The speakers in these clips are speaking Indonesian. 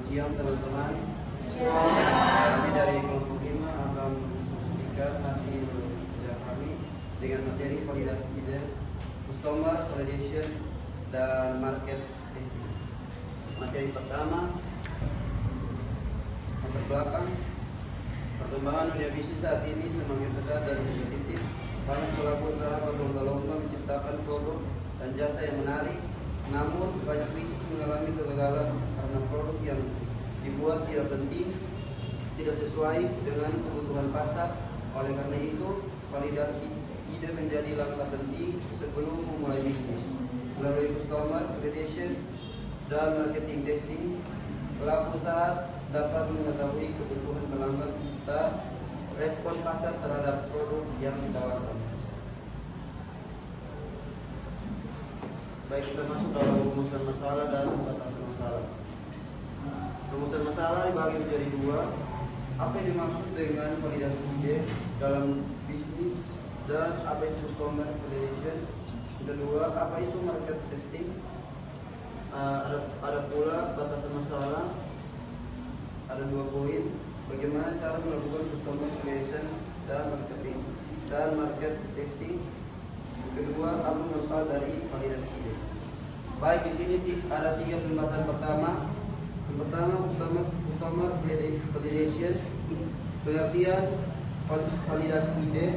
siang teman-teman. Kami dari kelompok 5 akan menyaksikan hasil kerja kami dengan materi validasi ide, customer validation, dan market testing. Materi pertama, latar belakang. Perkembangan dunia bisnis saat ini semakin pesat dan kompetitif. Banyak pelaku usaha berlomba-lomba menciptakan produk dan jasa yang menarik. Namun banyak bisnis mengalami kegagalan karena produk yang dibuat tidak penting, tidak sesuai dengan kebutuhan pasar. Oleh karena itu, validasi ide menjadi langkah penting sebelum memulai bisnis. Melalui customer validation dan marketing testing, pelaku usaha dapat mengetahui kebutuhan pelanggan serta respon pasar terhadap produk yang ditawarkan. Baik, kita masuk dalam rumusan masalah dan batasan masalah. Rumusan masalah dibagi menjadi dua. Apa yang dimaksud dengan validasi ide dalam bisnis dan apa itu customer validation. Kedua, apa itu market testing. Ada pula batasan masalah. Ada 2 poin. Bagaimana cara melakukan customer validation dan market testing. Kedua, apa manfaat dari validasi ide. Baik, di sini ada 3 pembahasan pertama. Yang pertama, customer validation, pengertian validasi ide,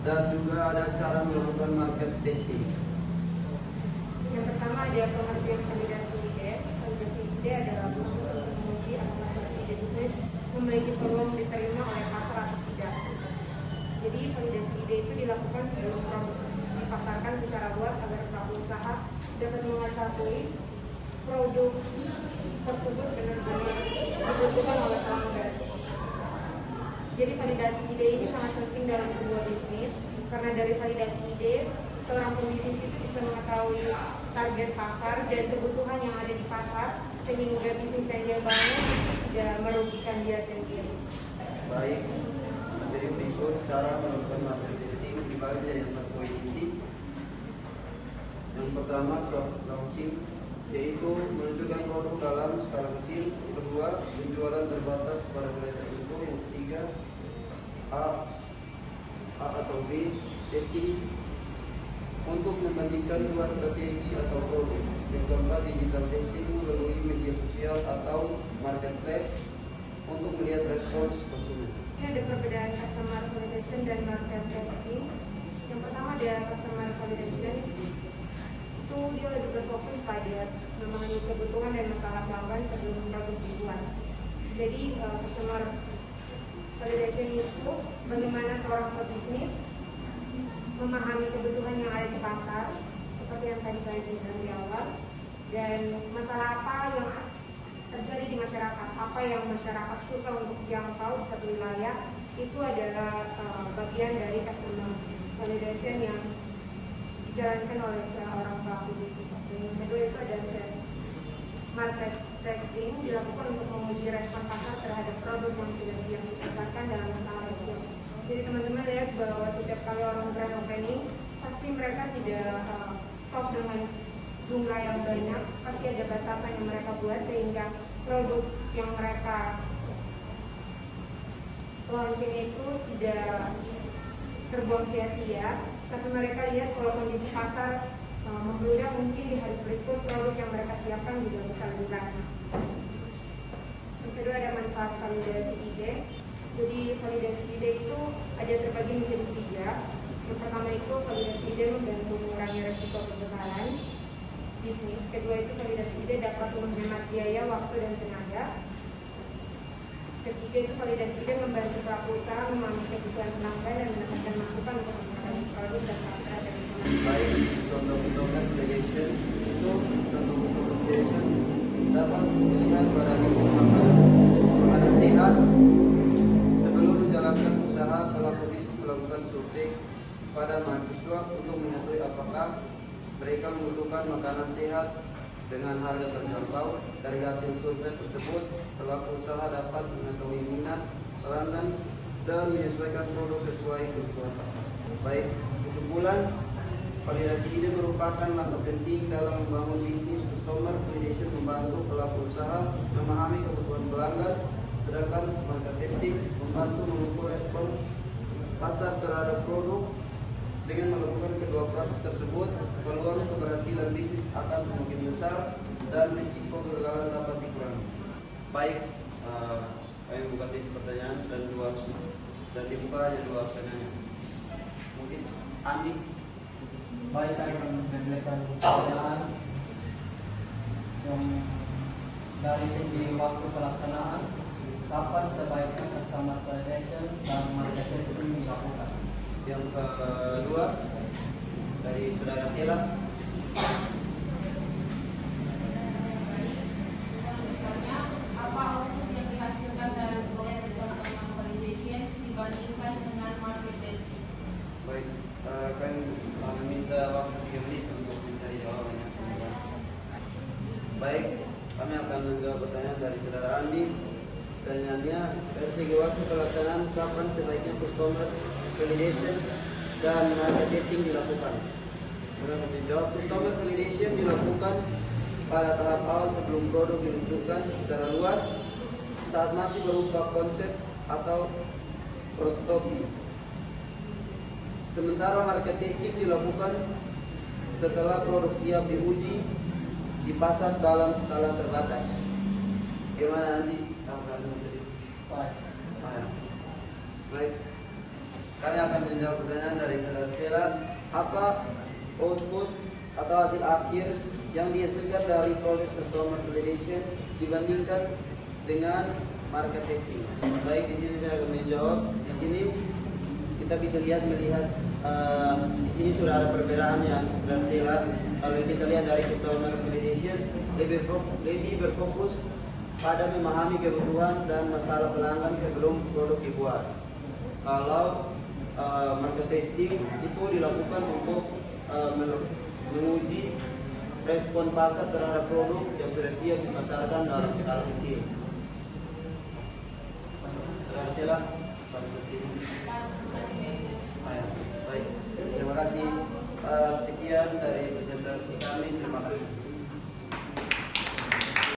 dan juga ada cara melakukan market testing. Yang pertama ada pengertian validasi ide. Validasi ide adalah proses untuk menguji apakah suatu ide bisnis memiliki peluang diterima oleh pasar atau tidak. Jadi validasi ide itu dilakukan sebelum produk dipasarkan secara luas agar pelaku usaha dapat mengetahui produk tersebut benar-benar dibutuhkan oleh pelanggan. Jadi validasi ide ini sangat penting dalam sebuah bisnis karena dari validasi ide seorang pembisnis itu bisa mengetahui target pasar dan kebutuhan yang ada di pasar sehingga bisnis yang dia bangun tidak merugikan dia sendiri. Baik, materi berikut cara melakukan market testing dibagi menjadi 4 poin inti. Yang pertama, soft launching, yaitu menunjukkan produk dalam skala kecil. Yang kedua, penjualan terbatas pada wilayah tertentu. Yang ketiga, A atau B testing untuk membandingkan 2 strategi atau produk. Yang keempat, digital testing melalui media sosial atau marketplace untuk melihat respons konsumen. Ini ada perbedaan customer validation dan market testing. Yang pertama ada customer validation, itu dia lebih berfokus pada memahami kebutuhan dan masalah pelanggan sebelum produk dibuat. Jadi customer validation itu bagaimana seorang pebisnis memahami kebutuhan yang ada di pasar seperti yang tadi saya bilang di awal, dan masalah apa yang terjadi di masyarakat, apa yang masyarakat susah untuk jangkau di satu wilayah, itu adalah bagian dari customer validation yang dijalankan oleh seorang pelaku bisnis. Yang kedua itu ada market testing, dilakukan untuk menguji respon pasar terhadap produk yang sudah siap dipasarkan dalam skala kecil. Jadi teman-teman lihat bahwa setiap kali orang grand opening, pasti mereka tidak stop dengan jumlah yang banyak, pasti ada batasan yang mereka buat sehingga produk yang mereka launching itu tidak terbuang sia-sia. Tapi mereka lihat kalau kondisi pasar membludak, mungkin di hari berikut produk yang mereka siapkan juga bisa lebih banyak. Yang kedua ada manfaat validasi ide. Jadi validasi ide itu ada terbagi menjadi 3. Yang pertama itu validasi ide membantu mengurangi resiko kegagalan bisnis. Kedua itu validasi ide dapat menghemat biaya, waktu, dan tenaga. Ketiga itu validasi ide membantu pelaku usaha memahami kebutuhan pelanggan dan mendapatkan masukan untuk mengembangkan produk dan pasar dan ekonomi. Baik, contoh customer validation itu contoh customer validation dapat melihat pada bisnis makanan sehat. Sebelum menjalankan usaha, pelaku bisnis melakukan survei pada mahasiswa untuk mengetahui apakah mereka membutuhkan makanan sehat dengan harga terjangkau. Dari hasil survei tersebut, pelaku usaha dapat mengetahui minat pelanggan dan menyesuaikan produk sesuai kebutuhan pasar. Baik, kesimpulan, validasi ide merupakan langkah penting dalam membangun bisnis customer validation membantu pelaku usaha memahami kebutuhan pelanggan, sedangkan market testing membantu mengukur respons pasar terhadap produk. Dengan melakukan kedua proses tersebut, peluang keberhasilan bisnis akan semakin besar dan risiko kegagalan dapat dikurangi. Baik, kami buka sesi pertanyaan dan dibuka hanya 2 pertanyaan. Mungkin Andi. Baik, saya akan memberikan pertanyaan yang dari segi waktu pelaksanaan, kapan sebaiknya customer validation dan market testing dilakukan? Yang kedua dari saudara Sela. Apa output yang dihasilkan dari proses customer validation dibandingkan dengan market testing? Baik, kami meminta waktu 3 menit untuk mencari jawabannya. Baik, kami akan menjawab pertanyaan dari saudara Andi. Pertanyaannya, dari segi waktu pelaksanaan, kapan sebaiknya customer validation dan market testing dilakukan? Kemudian kami jawab, customer validation dilakukan pada tahap awal sebelum produk diluncurkan secara luas, saat masih berupa konsep atau prototipe. Sementara market testing dilakukan setelah produk siap diuji di pasar dalam skala terbatas. Gimana Andi? Baik, kami akan menjawab pertanyaan dari saudara Sela. Apa output atau hasil akhir yang dihasilkan dari proses customer validation dibandingkan dengan market testing? Baik, di sini saya akan menjawab. Di sini kita bisa melihat di sini sudah ada perbedaannya, saudara Sela. Kalau kita lihat dari customer validation lebih berfokus pada memahami kebutuhan dan masalah pelanggan sebelum produk dibuat. Kalau market testing itu dilakukan untuk menguji respon pasar terhadap produk yang sudah siap dipasarkan dalam skala kecil. Saudara Sela, baik, terima kasih. Sekian dari presentasi kami. Terima kasih.